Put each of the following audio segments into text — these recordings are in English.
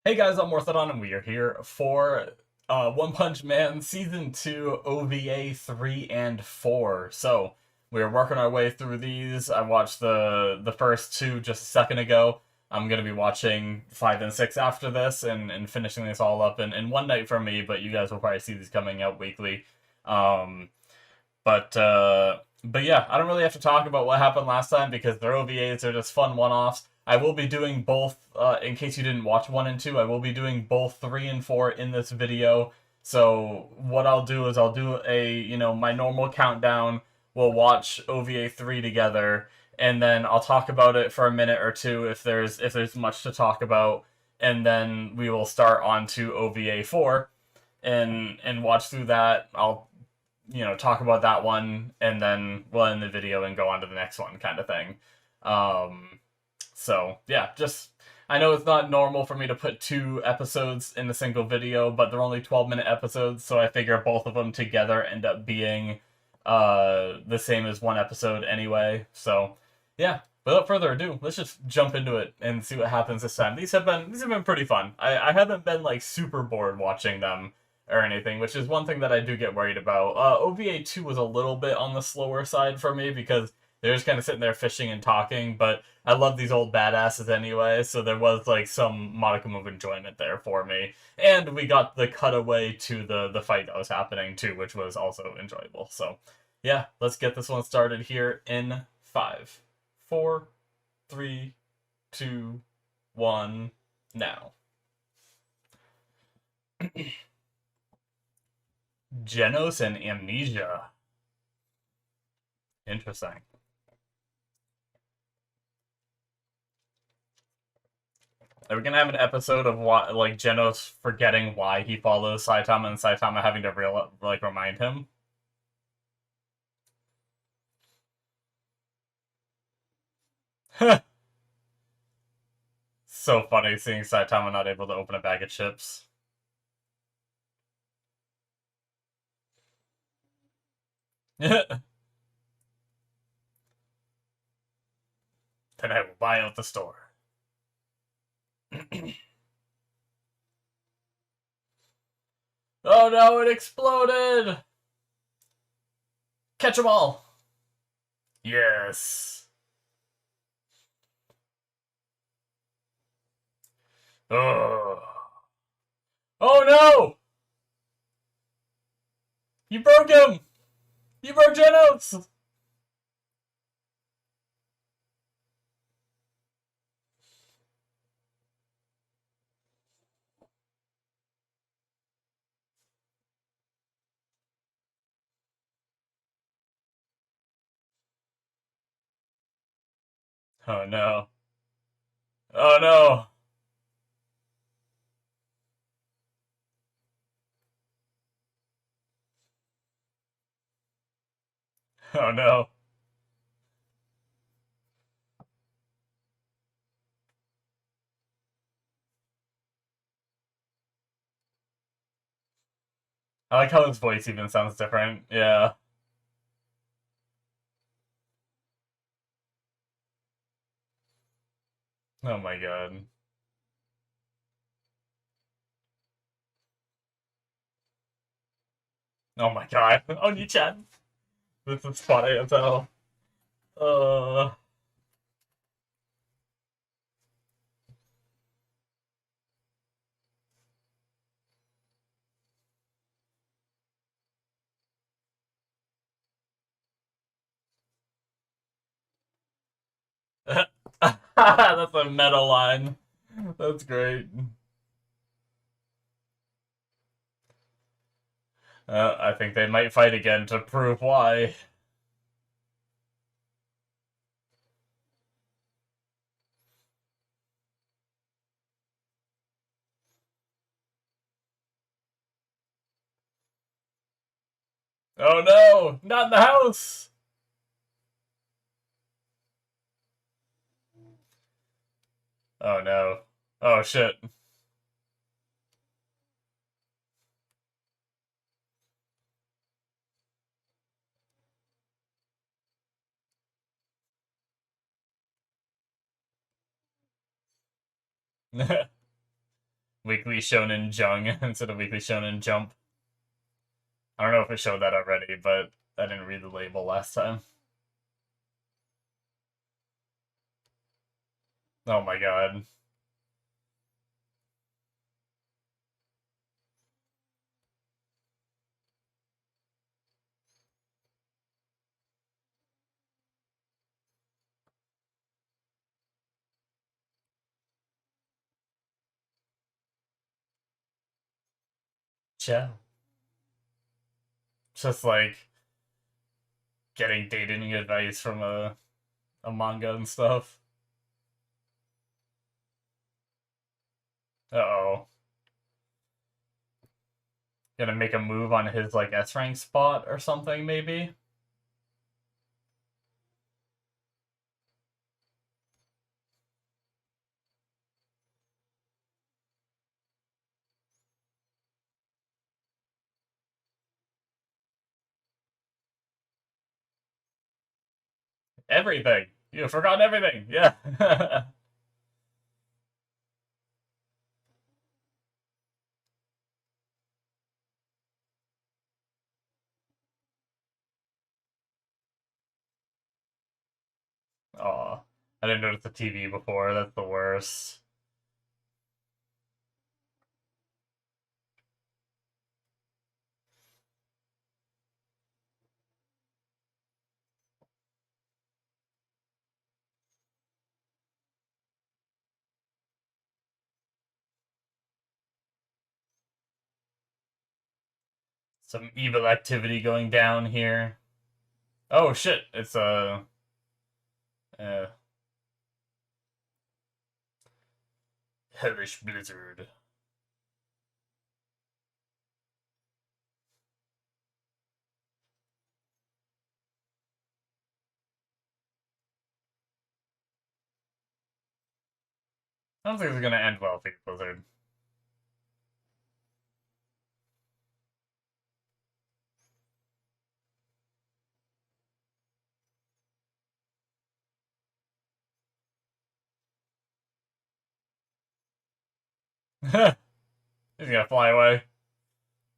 Hey guys, I'm Morthadon, and we are here for One Punch Man Season 2 OVA 3 and 4. So, we're working our way through these. I watched the first two just a second ago. I'm going to be watching 5 and 6 after this and finishing this all up in one night for me, but you guys will probably see these coming out weekly. Um, but yeah, I don't really have to talk about what happened last time because their OVAs are just fun one-offs. I will be doing both, in case you didn't watch 1 and 2, I will be doing both 3 and 4 in this video. So what I'll do is I'll do my normal countdown. We'll watch OVA 3 together, and then I'll talk about it for a minute or two if there's much to talk about, and then we will start on to OVA 4 and watch through that. I'll talk about that one, and then we'll end the video and go on to the next one, kind of thing. So, yeah, I know it's not normal for me to put 2 episodes in a single video, but they're only 12-minute episodes, so I figure both of them together end up being the same as one episode anyway. So, yeah, without further ado, let's just jump into it and see what happens this time. These have been pretty fun. I haven't been, like, super bored watching them or anything, which is one thing that I do get worried about. OVA 2 was a little bit on the slower side for me because they're just kind of sitting there fishing and talking, but I love these old badasses anyway, so there was like some modicum of enjoyment there for me. And we got the cutaway to the fight that was happening too, which was also enjoyable. So yeah, let's get this one started here in 5, 4, 3, 2, 1, now. Genos and Amnesia. Interesting. Are we gonna have an episode of like Genos forgetting why he follows Saitama and Saitama having to remind him? So funny seeing Saitama not able to open a bag of chips. Then I will buy out the store. Oh no, it exploded! Catch 'em all! Yes! Oh. Oh no! You broke him! You broke Genos! Oh no. Oh no! Oh no. I like how his voice even sounds different. Yeah. Oh my god. Oh my god. Oni-chan. This is funny as hell. Uh... That's a meta line. That's great. I think they might fight again to prove why. Oh no! Not in the house! Oh no. Oh shit. Weekly Shonen Jung instead of Weekly Shonen Jump. I don't know if it showed that already, but I didn't read the label last time. Oh my god. Ciao. Just like getting dating advice from a manga and stuff. Uh-oh. Gonna make a move on his, like, S-rank spot or something, maybe? Everything! You forgot everything! Yeah! Aw. I didn't notice the TV before, that's the worst. Some evil activity going down here. Oh shit, it's a... hellish blizzard. I don't think it's gonna end well for you, Blizzard. He's gonna fly away.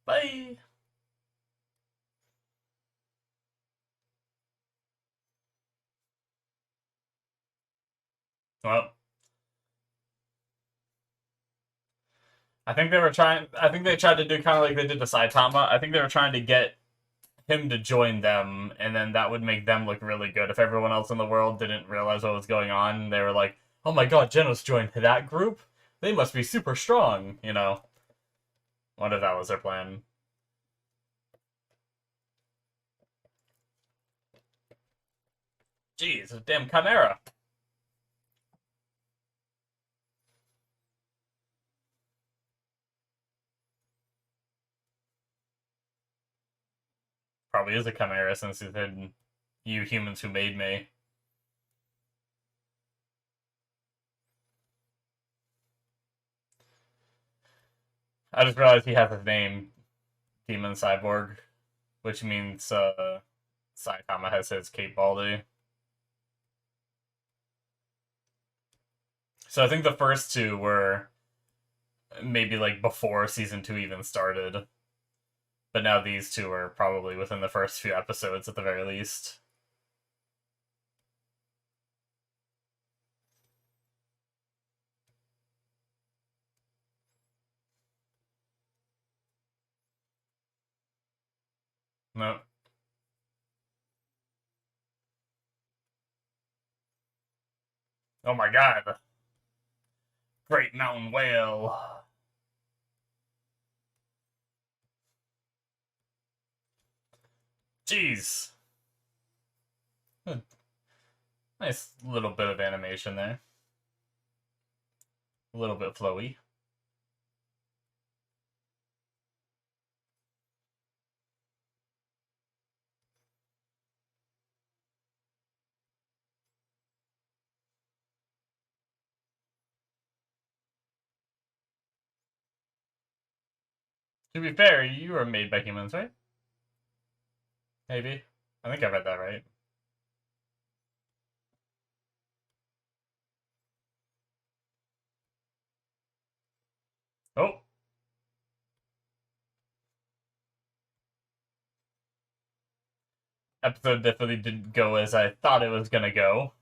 Bye! Well, I think they tried to do kind of like they did to Saitama. I think they were trying to get him to join them, and then that would make them look really good. If everyone else in the world didn't realize what was going on, they were like, oh my god, Genos joined that group? They must be super strong, you know? What if that was their plan? Jeez, a damn Chimera. Probably is a Chimera since he said, you humans who made me. I just realized he has his name, Demon Cyborg, which means Saitama has his Cape Baldy. So I think the first two were maybe like before season 2 even started. But now these two are probably within the first few episodes at the very least. No. Oh my god. Great mountain whale. Jeez. Nice little bit of animation there. A little bit flowy. To be fair, you were made by humans, right? Maybe. I think I read that right. Oh, episode definitely didn't go as I thought it was gonna go.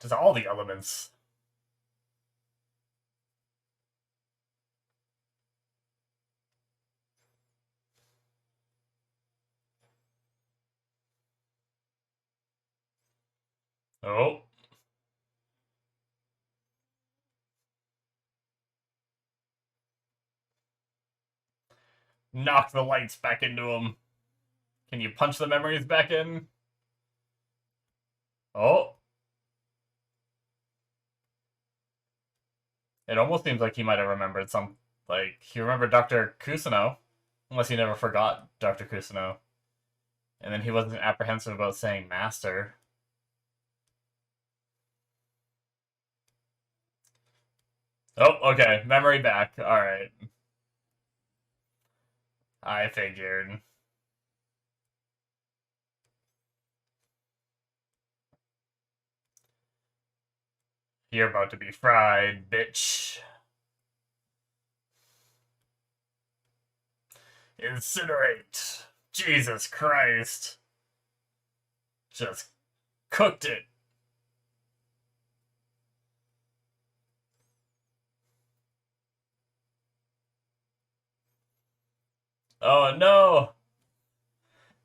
Just all the elements. Oh. Knock the lights back into him. Can you punch the memories back in? Oh. It almost seems like he might have remembered some. Like, he remembered Dr. Kusano. Unless he never forgot Dr. Kusano. And then he wasn't apprehensive about saying master. Oh, okay. Memory back. Alright. I figured. You're about to be fried, bitch. Incinerate. Jesus Christ. Just cooked it. Oh no!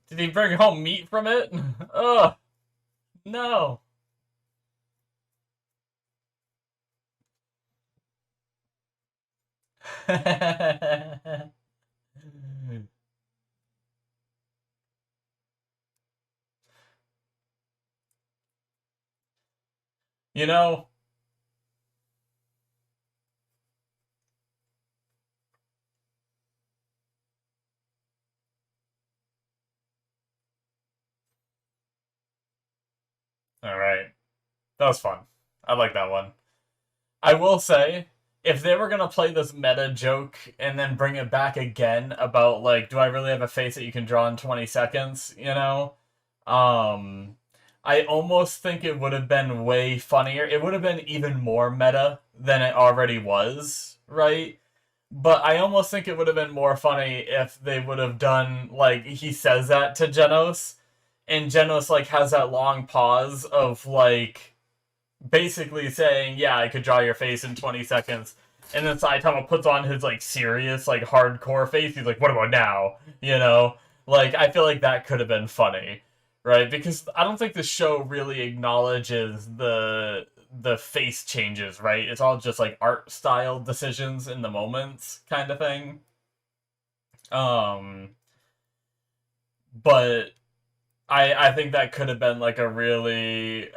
Did he bring home meat from it? Oh, no. You know, alright. That was fun. I like that one. I will say, if they were gonna play this meta joke and then bring it back again about, like, do I really have a face that you can draw in 20 seconds, you know? I almost think it would have been way funnier. It would have been even more meta than it already was, right? But I almost think it would have been more funny if they would have done, like, he says that to Genos, and Genos, like, has that long pause of, like, basically saying, yeah, I could draw your face in 20 seconds. And then Saitama puts on his, like, serious, like, hardcore face. He's like, what about now? You know? Like, I feel like that could have been funny, right? Because I don't think the show really acknowledges the face changes, right? It's all just, like, art style decisions in the moments kind of thing. Um, but I think that could have been like a really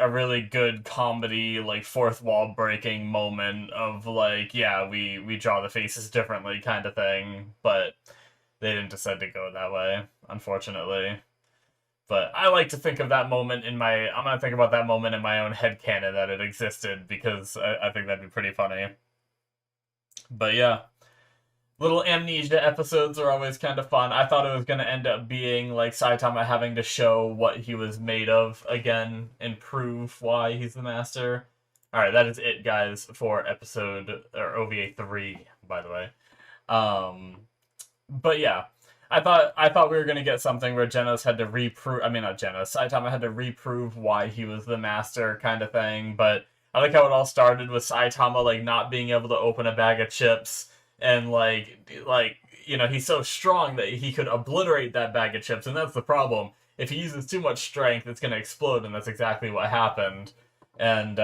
good comedy, like, fourth wall breaking moment of, like, yeah, we draw the faces differently kind of thing, but they didn't decide to go that way, unfortunately. But I like to think of that moment I'm gonna think about that moment in my own headcanon that it existed, because I think that'd be pretty funny. But yeah. Little Amnesia episodes are always kind of fun. I thought it was going to end up being like Saitama having to show what he was made of again and prove why he's the master. Alright, that is it, guys, for episode, or OVA 3, by the way. But yeah, I thought we were gonna get something where Genos had to reprove. I mean, not Genos. Saitama had to reprove why he was the master, kind of thing. But I like how it all started with Saitama, like, not being able to open a bag of chips, and like he's so strong that he could obliterate that bag of chips, and that's the problem. If he uses too much strength, it's gonna explode, and that's exactly what happened. And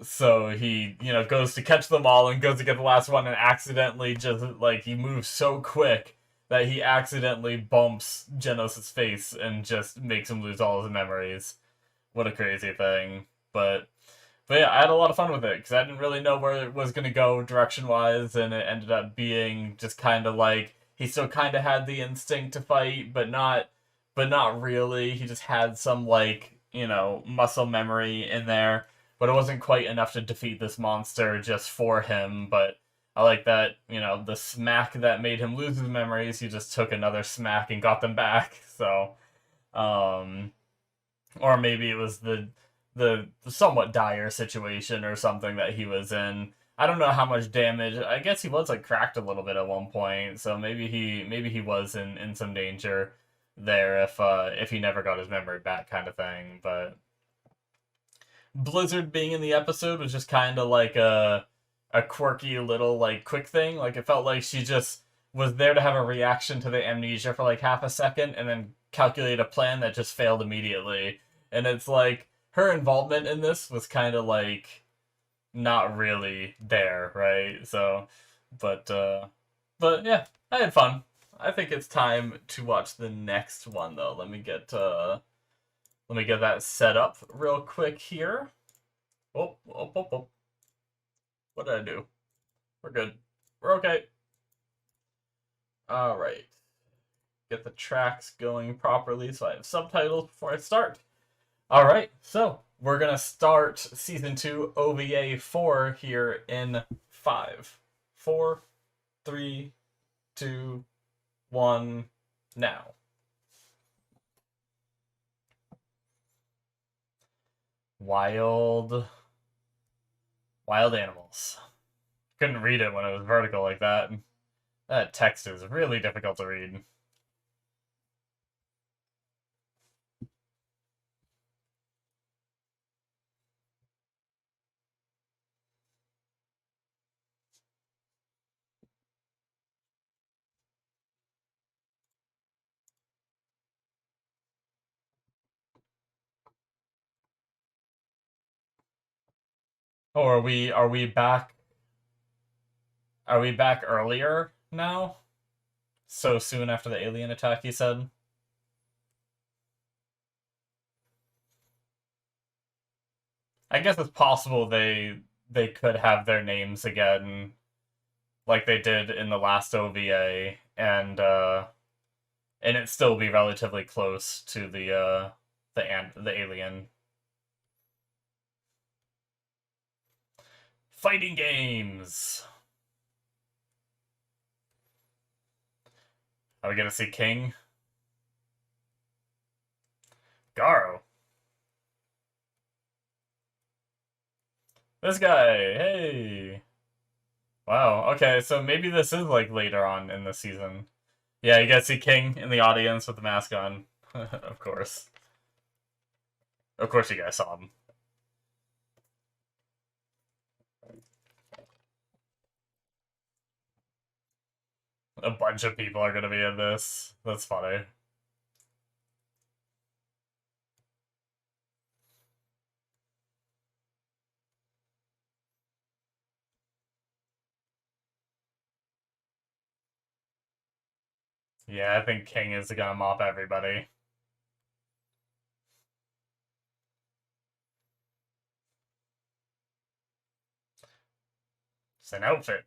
so he, goes to catch them all and goes to get the last one and accidentally just, like, he moves so quick that he accidentally bumps Genos' face and just makes him lose all his memories. What a crazy thing. But yeah, I had a lot of fun with it, because I didn't really know where it was going to go direction-wise, and it ended up being just kind of like, he still kind of had the instinct to fight, but not really. He just had some, like, muscle memory in there, but it wasn't quite enough to defeat this monster just for him. But I like that, the smack that made him lose his memories, he just took another smack and got them back. So, um, or maybe it was the somewhat dire situation or something that he was in. I don't know how much damage. I guess he was like cracked a little bit at one point, so maybe he was in some danger there if he never got his memory back, kind of thing. But Blizzard being in the episode was just kind of like a quirky little like quick thing. Like it felt like she just was there to have a reaction to the amnesia for like half a second and then calculate a plan that just failed immediately. And it's like her involvement in this was kind of like not really there, right? So, but but yeah, I had fun. I think it's time to watch the next one though. Let me get that set up real quick here. Oh, oh, oh, oh. What did I do? We're good. We're okay. All right. Get the tracks going properly so I have subtitles before I start. All right. So we're going to start Season 2 OVA 4 here in 5, 4, 3, 2, 1, now. Wild animals. Couldn't read it when it was vertical like that. That text is really difficult to read. Oh, are we back? Are we back earlier now? So soon after the alien attack, you said? I guess it's possible they could have their names again, like they did in the last OVA, and it still be relatively close to the alien. Fighting games. Are we gonna see King? Garou. This guy. Hey. Wow. Okay, so maybe this is like later on in the season. Yeah, you get to see King in the audience with the mask on. Of course. Of course you guys saw him. A bunch of people are gonna be in this. That's funny. Yeah, I think King is gonna mop everybody. It's an outfit.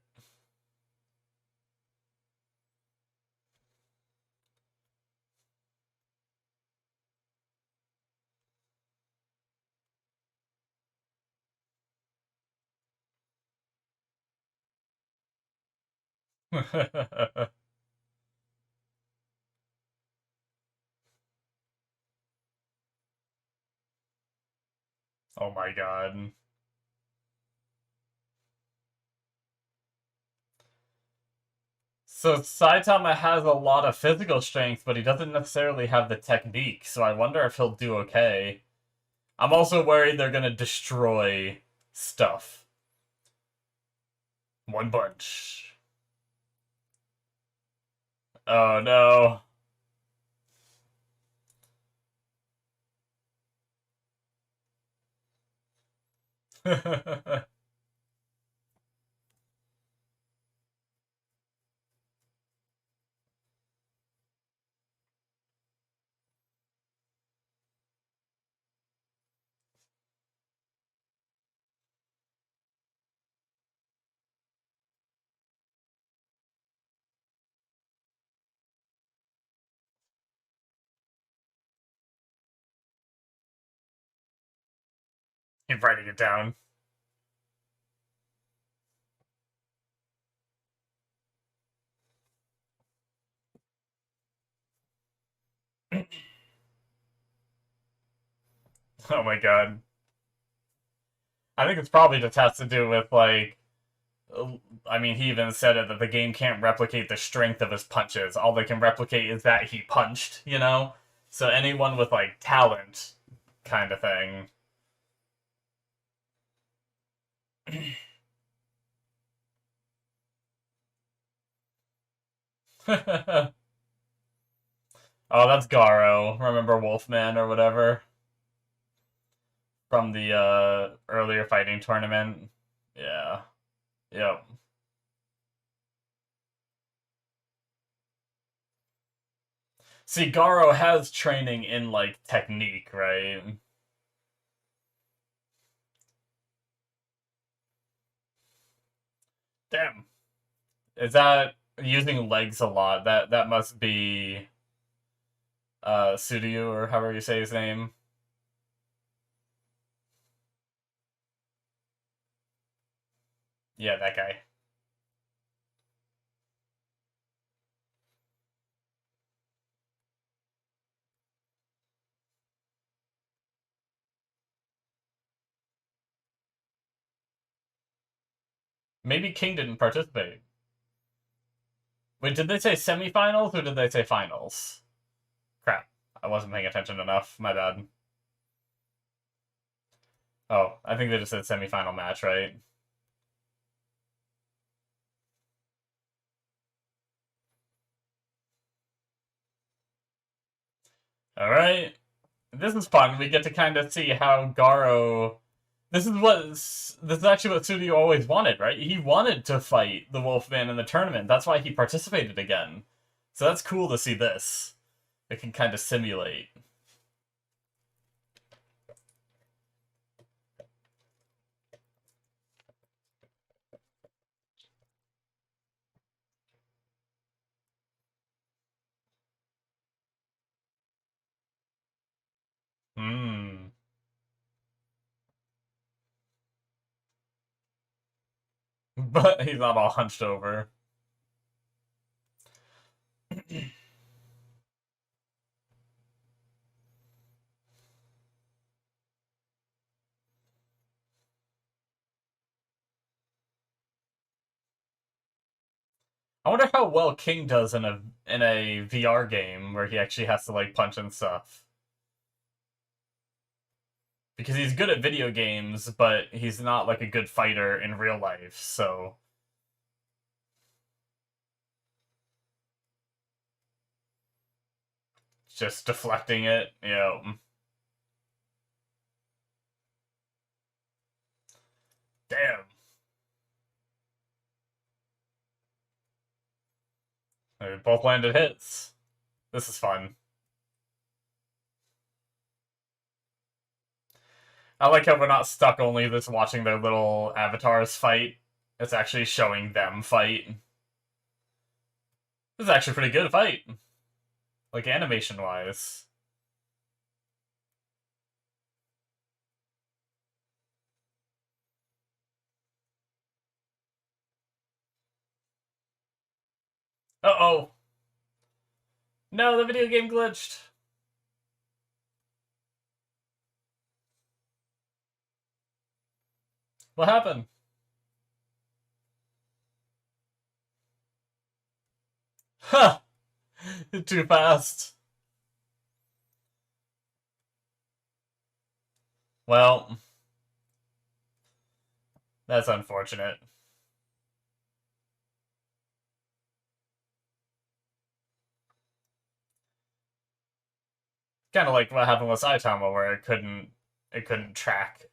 Oh my god. So Saitama has a lot of physical strength, but he doesn't necessarily have the technique, so I wonder if he'll do okay. I'm also worried they're gonna destroy stuff. One punch. Oh no. Keep writing it down. Oh my god. I think it's probably just has to do with like I mean, he even said it that the game can't replicate the strength of his punches. All they can replicate is that he punched, you know? So anyone with, like, talent kind of thing. Oh, that's Garou. Remember Wolfman or whatever? From the earlier fighting tournament. Yeah. Yep. See, Garou has training in, like, technique, right? Damn. Is that using legs a lot? That must be Suiryu or however you say his name. Yeah, that guy. Maybe King didn't participate. Wait, did they say semifinals or did they say finals? Crap. I wasn't paying attention enough. My bad. Oh, I think they just said semifinal match, right? Alright. This is fun. We get to kind of see how Garou. This is actually what Suiryu always wanted, right? He wanted to fight the Wolfman in the tournament. That's why he participated again. So that's cool to see this. It can kind of simulate. Hmm. But he's not all hunched over. I wonder how well King does in a VR game where he actually has to like punch and stuff. Because he's good at video games, but he's not like a good fighter in real life, so just deflecting it, you know. Damn. They both landed hits. This is fun. I like how we're not stuck only just watching their little avatars fight. It's actually showing them fight. This is actually a pretty good fight. Like animation wise. Uh-oh. No, the video game glitched. What happened? Huh. Too fast. Well, that's unfortunate. Kind of like what happened with Saitama, where it couldn't track.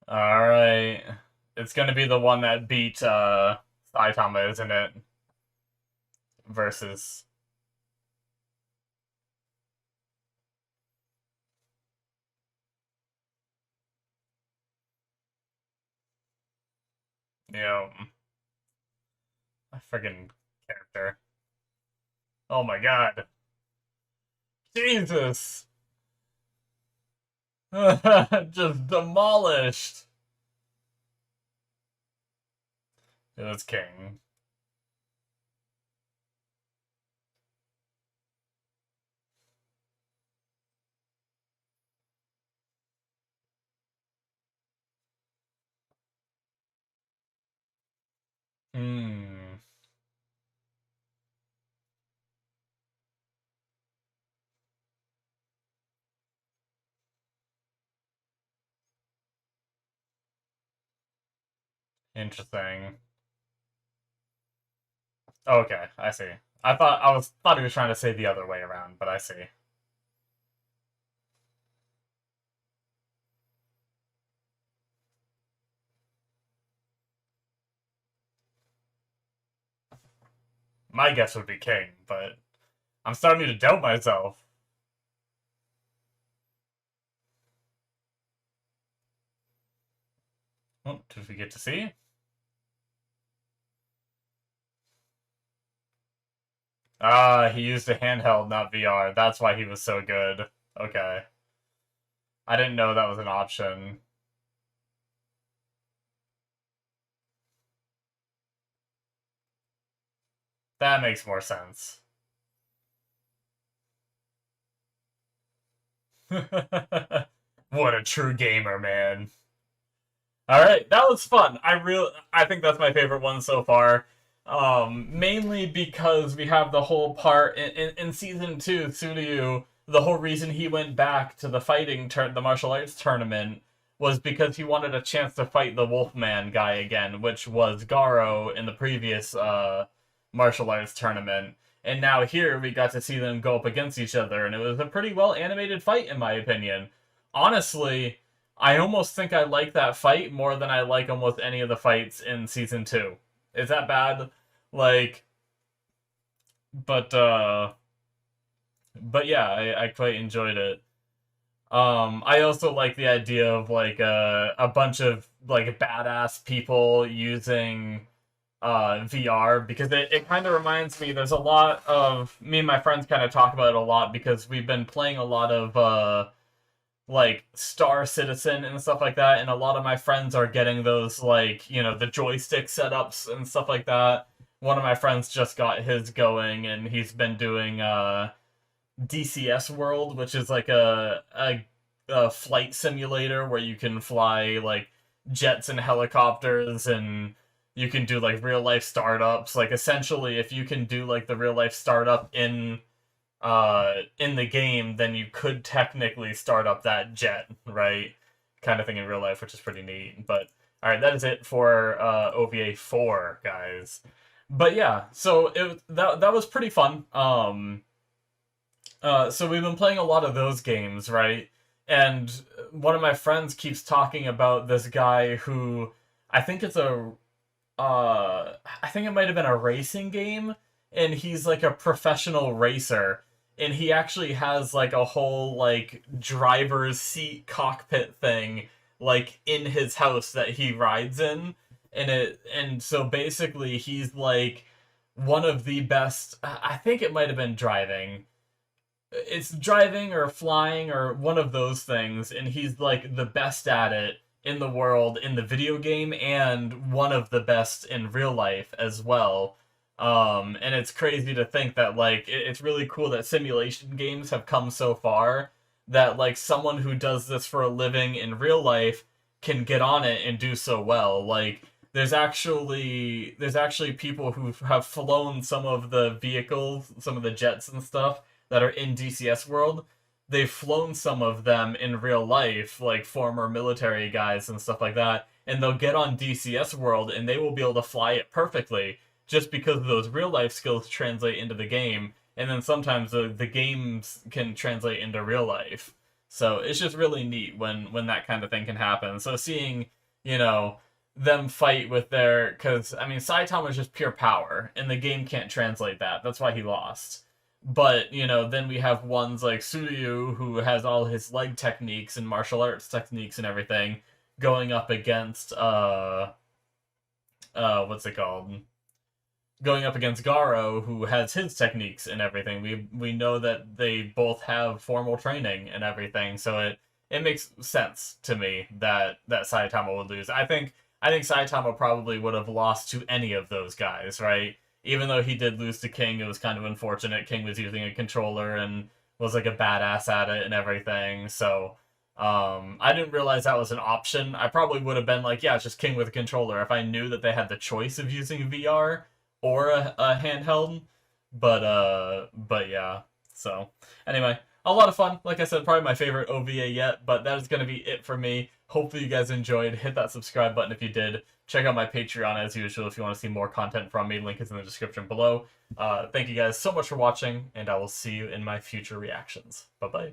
All right, it's gonna be the one that beat Saitama, isn't it? Versus, you know, a friggin' character. Oh my god. Jesus! Just demolished! It was King. Hmm. Interesting. Okay, I see. I thought he was trying to say the other way around, but I see. My guess would be King, but I'm starting to doubt myself. Oh, did we get to see? Ah, he used a handheld, not VR. That's why he was so good. Okay. I didn't know that was an option. That makes more sense. What a true gamer, man. Alright, that was fun. I think that's my favorite one so far. Mainly because we have the whole part in season 2, Suiryu, the whole reason he went back to the martial arts tournament was because he wanted a chance to fight the Wolfman guy again, which was Garou in the previous martial arts tournament. And now here we got to see them go up against each other, and it was a pretty well animated fight in my opinion. Honestly, I almost think I like that fight more than I like almost any of the fights in season 2. Is that bad? Like, but yeah, I quite enjoyed it. I also like the idea of like a bunch of like badass people using VR because it kind of reminds me. There's a lot of me and my friends kind of talk about it a lot because we've been playing a lot of like Star Citizen and stuff like that, and a lot of my friends are getting those like the joystick setups and stuff like that. One of my friends just got his going, and he's been doing DCS World, which is like a flight simulator where you can fly like jets and helicopters, and you can do like real life startups. Like essentially, if you can do like the real life startup in the game, then you could technically start up that jet, right? Kind of thing in real life, which is pretty neat. But all right, that is it for OVA 4, guys. But yeah, so that was pretty fun. So we've been playing a lot of those games, right? And one of my friends keeps talking about this guy who I think it's a I think it might have been a racing game, and he's like a professional racer, and he actually has like a whole like driver's seat cockpit thing like in his house that he rides in, and so basically he's like one of the best. I think it might have been driving. It's driving or flying or one of those things, and he's like the best at it in the world in the video game and one of the best in real life as well. And it's crazy to think that like it's really cool that simulation games have come so far that like someone who does this for a living in real life can get on it and do so well. Like there's actually people who have flown some of the vehicles, some of the jets and stuff that are in DCS World. They've flown some of them in real life, like former military guys and stuff like that, and they'll get on DCS World and they will be able to fly it perfectly just because those real life skills translate into the game, and then sometimes the games can translate into real life. So it's just really neat when that kind of thing can happen. So seeing, you know, them fight with their, because I mean Saitama is just pure power, and the game can't translate that. That's why he lost. But, then we have ones like Suiryu, who has all his leg techniques and martial arts techniques and everything, going up against, what's it called? going up against Garou, who has his techniques and everything. We know that they both have formal training and everything, so it makes sense to me that Saitama would lose. I think Saitama probably would have lost to any of those guys, right? Even though he did lose to King, it was kind of unfortunate. King was using a controller and was like a badass at it and everything. So I didn't realize that was an option. I probably would have been like, yeah, it's just King with a controller if I knew that they had the choice of using VR or a handheld. But yeah. So anyway, a lot of fun. Like I said, probably my favorite OVA yet. But that is going to be it for me. Hopefully you guys enjoyed. Hit that subscribe button if you did. Check out my Patreon as usual if you want to see more content from me. Link is in the description below. Thank you guys so much for watching, and I will see you in my future reactions. Bye bye.